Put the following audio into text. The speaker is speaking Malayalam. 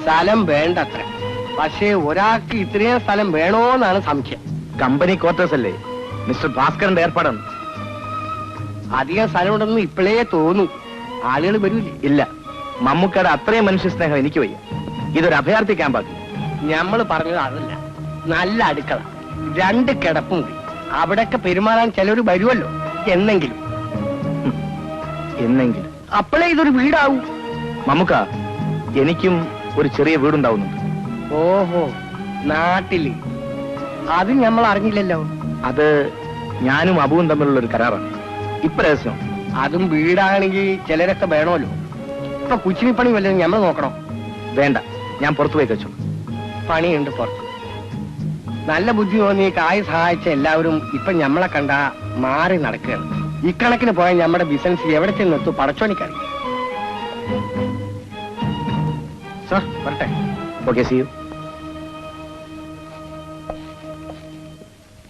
സ്ഥലം വേണ്ടത്ര. പക്ഷേ ഒരാൾക്ക് ഇത്രയും സ്ഥലം വേണോന്നാണ് സംശയം. കമ്പനി ക്വാർട്ടേഴ്സ് അല്ലേ, മിസ്റ്റർ ഭാസ്കരന്റെ ഏർപ്പാടാണ്. അധികം സ്ഥലമുണ്ടെന്ന് ഇപ്പോഴേ തോന്നു. ആളുകൾ വരൂലേ? ഇല്ല, മമ്മൂക്കയുടെ അത്രയും മനുഷ്യ സ്നേഹം എനിക്ക് വയ്യ. ഇതൊരു അഭയാർത്ഥി ക്യാമ്പാക്കി. ഞമ്മള് പറഞ്ഞത് അതല്ല, നല്ല അടുക്കള, 2 കിടപ്പും കൂടി. അവിടൊക്കെ പെരുമാറാൻ ചിലർ വരുമല്ലോ എന്നെങ്കിലും. എന്നെങ്കിലും അപ്പോഴേ ഇതൊരു വീടാവൂ. മമ്മൂക്ക, എനിക്കും ഒരു ചെറിയ വീടുണ്ടാവുന്നുണ്ട്. ഓഹോ, നാട്ടില്? അത് നമ്മൾ അറിഞ്ഞില്ലല്ലോ. അത് ഞാനും അബുവും തമ്മിലുള്ള ഒരു കരാറാണ്. ഇപ്പൊ രഹസ്യം. അതും വീടാണെങ്കിൽ ചിലരൊക്കെ വേണമല്ലോ. ഇപ്പൊ കുച്ചിനിപ്പണി വല്ലതും ഞമ്മൾ നോക്കണോ? വേണ്ട, ഞാൻ പുറത്തു പോയി കഴിച്ചു. പണിയുണ്ട് പുറത്ത്. നല്ല ബുദ്ധി തോന്നി കായ് സഹായിച്ച എല്ലാവരും ഇപ്പൊ ഞമ്മളെ കണ്ട മാറി നടക്കുകയാണ്. ഇക്കണക്കിന് പോയാൽ നമ്മുടെ ബിസിനസ് എവിടെ ചെന്നെത്തു പടച്ചോനിക്കറിയാം. സാർ വരട്ടെ. Okay, see U.